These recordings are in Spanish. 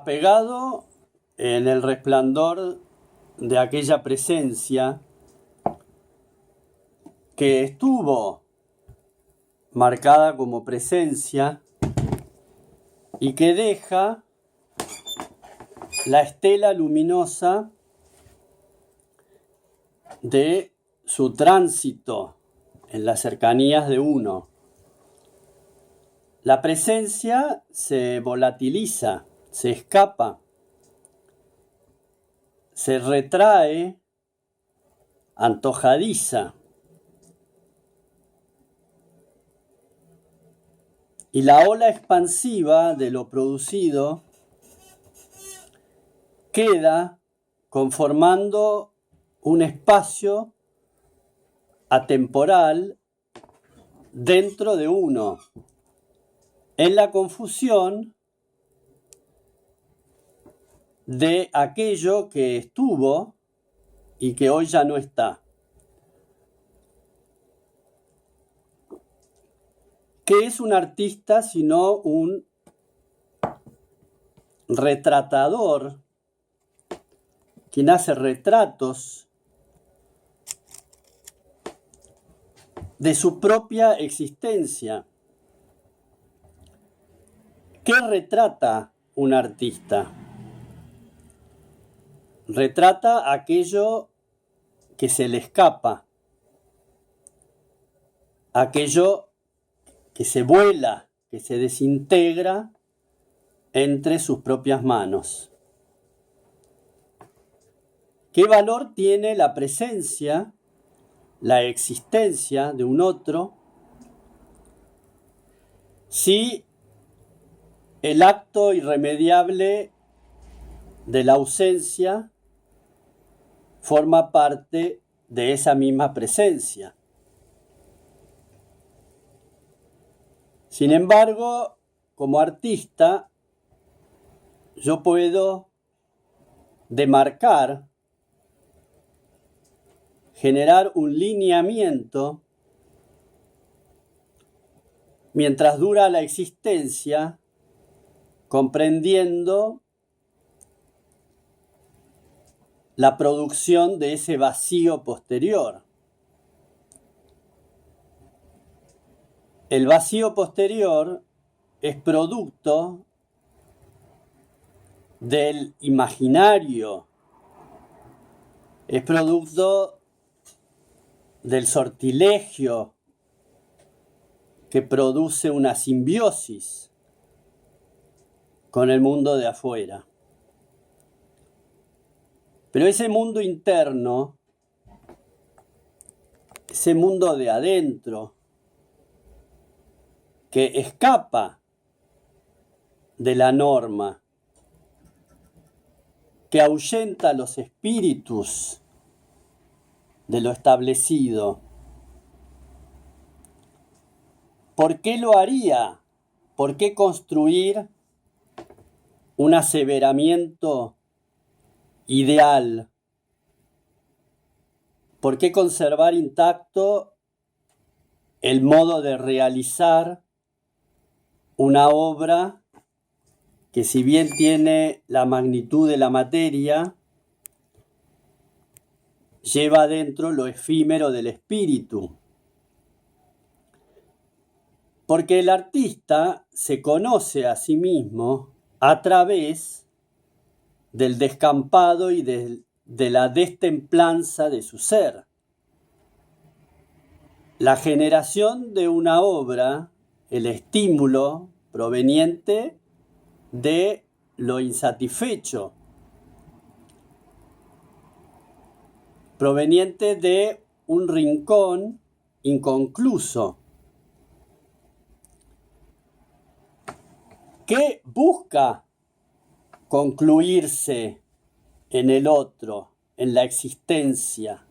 apegado en el resplandor de aquella presencia que estuvo marcada como presencia y que deja la estela luminosa de su tránsito en las cercanías de uno. La presencia se volatiliza, se escapa, se retrae, antojadiza. Y la ola expansiva de lo producido queda conformando un espacio atemporal dentro de uno, en la confusión de aquello que estuvo y que hoy ya no está. ¿Qué es un artista sino un retratador, quien hace retratos de su propia existencia? ¿Qué retrata un artista? Retrata aquello que se le escapa, aquello que se vuela, que se desintegra entre sus propias manos. ¿Qué valor tiene la presencia, la existencia de un otro, si el acto irremediable de la ausencia forma parte de esa misma presencia? Sin embargo, como artista, yo puedo demarcar, generar un lineamiento mientras dura la existencia, comprendiendo la producción de ese vacío posterior. El vacío posterior es producto del imaginario, es producto del sortilegio que produce una simbiosis con el mundo de afuera. Pero ese mundo interno, ese mundo de adentro, que escapa de la norma, que ahuyenta los espíritus de lo establecido. ¿Por qué lo haría? ¿Por qué construir un aseveramiento ideal? ¿Por qué conservar intacto el modo de realizar una obra que, si bien tiene la magnitud de la materia, lleva adentro lo efímero del espíritu? Porque el artista se conoce a sí mismo a través del descampado y de la destemplanza de su ser. La generación de una obra, el estímulo proveniente de lo insatisfecho, proveniente de un rincón inconcluso. ¿Qué busca concluirse en el otro, en la existencia?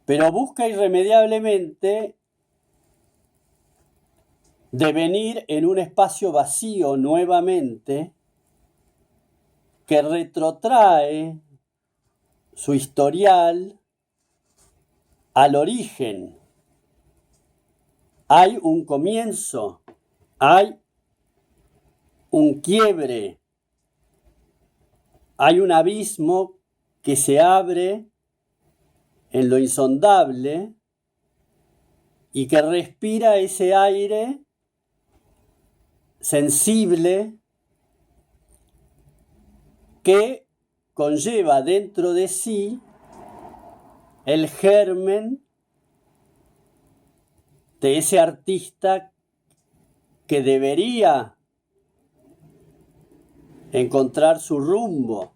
Pero busca irremediablemente devenir en un espacio vacío nuevamente, que retrotrae su historial al origen. Hay un comienzo, hay un quiebre, hay un abismo que se abre en lo insondable y que respira ese aire sensible que conlleva dentro de sí el germen de ese artista que debería encontrar su rumbo.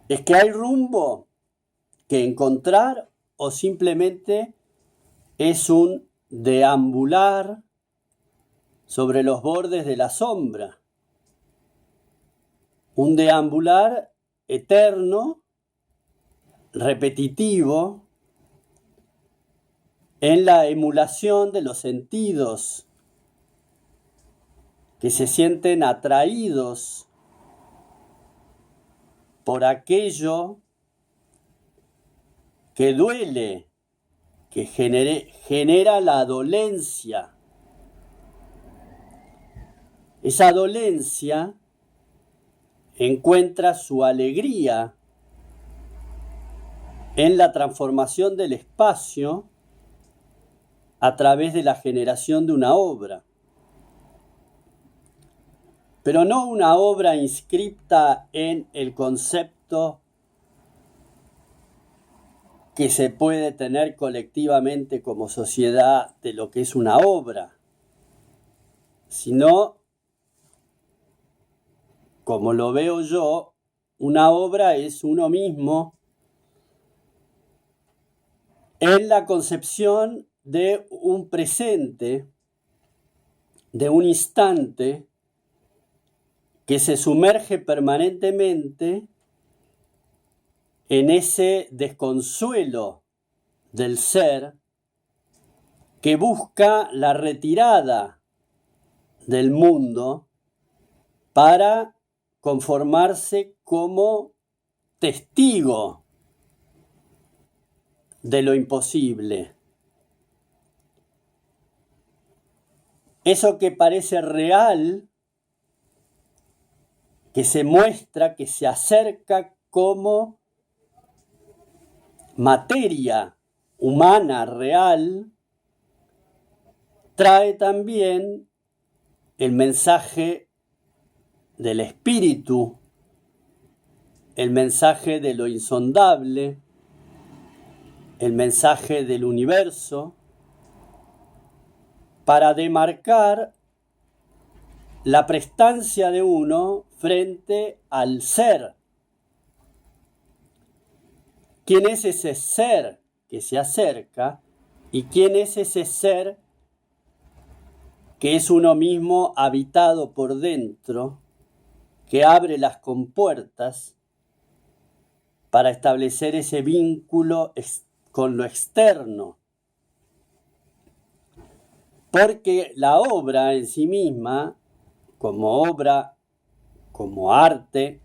¿Es que hay rumbo que encontrar o simplemente es un deambular sobre los bordes de la sombra? Un deambular eterno, repetitivo, en la emulación de los sentidos que se sienten atraídos por aquello que duele, que genera la dolencia. Esa dolencia encuentra su alegría en la transformación del espacio a través de la generación de una obra. Pero no una obra inscripta en el concepto que se puede tener colectivamente como sociedad de lo que es una obra, sino, como lo veo yo, una obra es uno mismo en la concepción de un presente, de un instante que se sumerge permanentemente en ese desconsuelo del ser que busca la retirada del mundo para conformarse como testigo de lo imposible. Eso que parece real, que se muestra, que se acerca como materia humana real, trae también el mensaje del espíritu, el mensaje de lo insondable, el mensaje del universo, para demarcar la prestancia de uno frente al ser. ¿Quién es ese ser que se acerca? ¿Y quién es ese ser que es uno mismo habitado por dentro, que abre las compuertas para establecer ese vínculo con lo externo? Porque la obra en sí misma, como obra, como arte,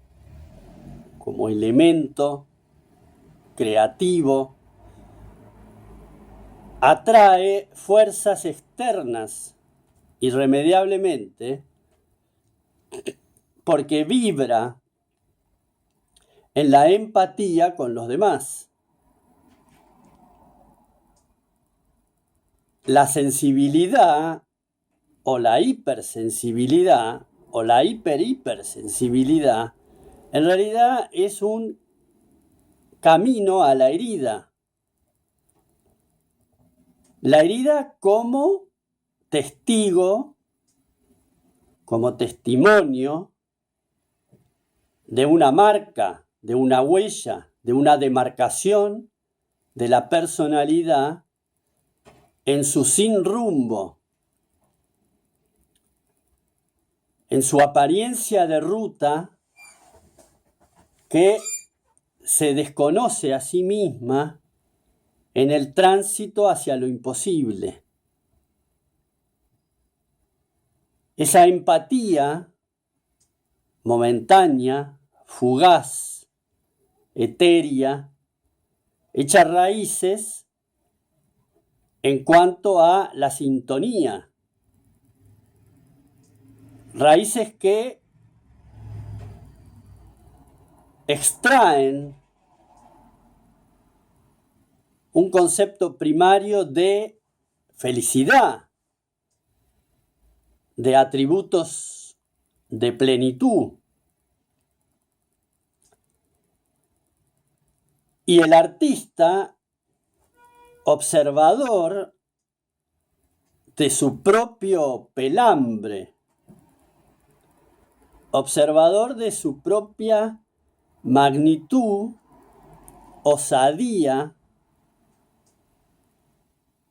como elemento creativo, atrae fuerzas externas irremediablemente porque vibra en la empatía con los demás. La sensibilidad o la hipersensibilidad o la hipersensibilidad en realidad es un camino a la herida. La herida como testigo, como testimonio de una marca, de una huella, de una demarcación de la personalidad en su sin rumbo, en su apariencia de ruta que se desconoce a sí misma en el tránsito hacia lo imposible. Esa empatía momentánea, fugaz, etérea, echa raíces en cuanto a la sintonía. raíces que extraen un concepto primario de felicidad, de atributos de plenitud. Y el artista, observador de su propio pelambre, observador de su propia magnitud, osadía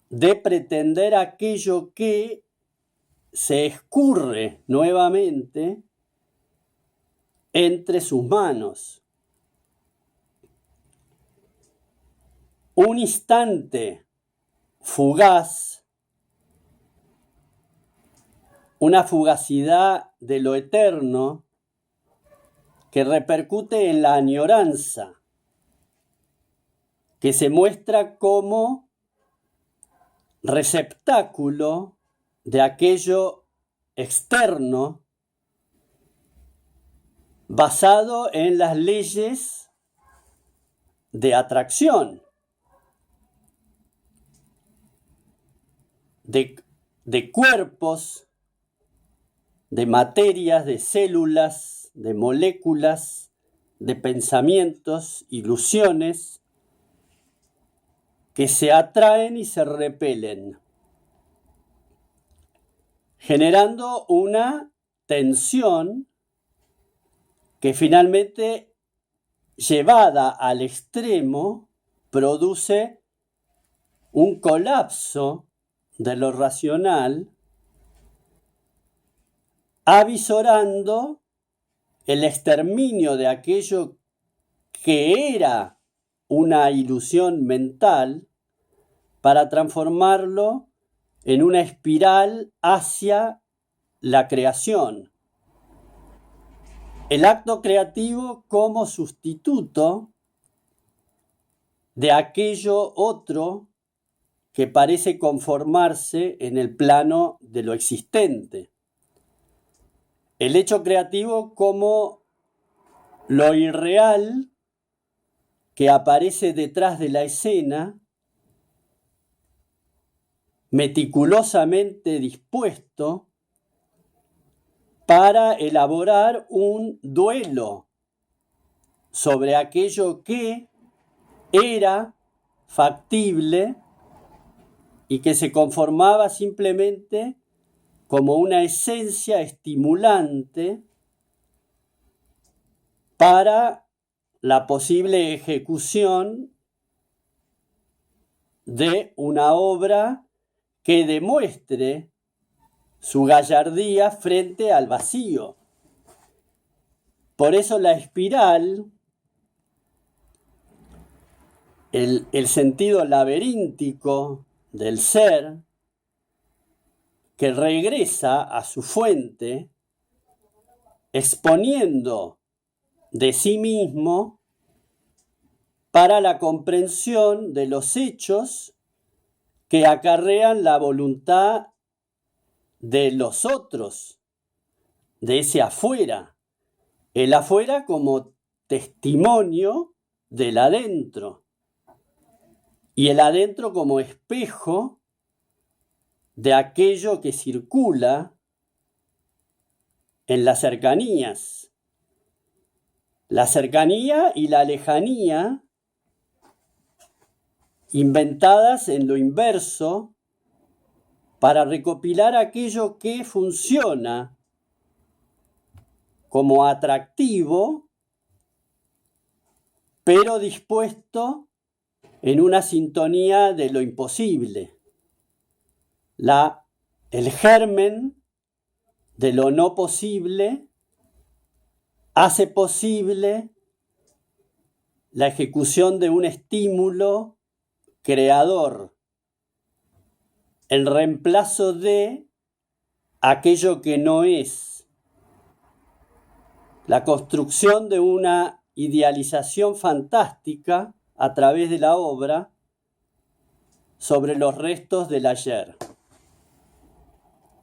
de pretender aquello que se escurre nuevamente entre sus manos. Un instante fugaz, una fugacidad de lo eterno que repercute en la añoranza, que se muestra como receptáculo de aquello externo basado en las leyes de atracción, de cuerpos, de materias, de células, de moléculas, de pensamientos, ilusiones, que se atraen y se repelen, generando una tensión que finalmente, llevada al extremo, produce un colapso de lo racional, avisorando el exterminio de aquello que era una ilusión mental para transformarlo en una espiral hacia la creación. El acto creativo como sustituto de aquello otro que parece conformarse en el plano de lo existente. El hecho creativo como lo irreal que aparece detrás de la escena, meticulosamente dispuesto para elaborar un duelo sobre aquello que era factible y que se conformaba simplemente como una esencia estimulante para la posible ejecución de una obra que demuestre su gallardía frente al vacío. Por eso la espiral, el sentido laberíntico del ser, que regresa a su fuente, exponiendo de sí mismo para la comprensión de los hechos que acarrean la voluntad de los otros, de ese afuera, el afuera como testimonio del adentro y el adentro como espejo de aquello que circula en las cercanías. La cercanía y la lejanía inventadas en lo inverso para recopilar aquello que funciona como atractivo, pero dispuesto en una sintonía de lo imposible. El germen de lo no posible hace posible la ejecución de un estímulo creador en reemplazo de aquello que no es, la construcción de una idealización fantástica a través de la obra sobre los restos del ayer.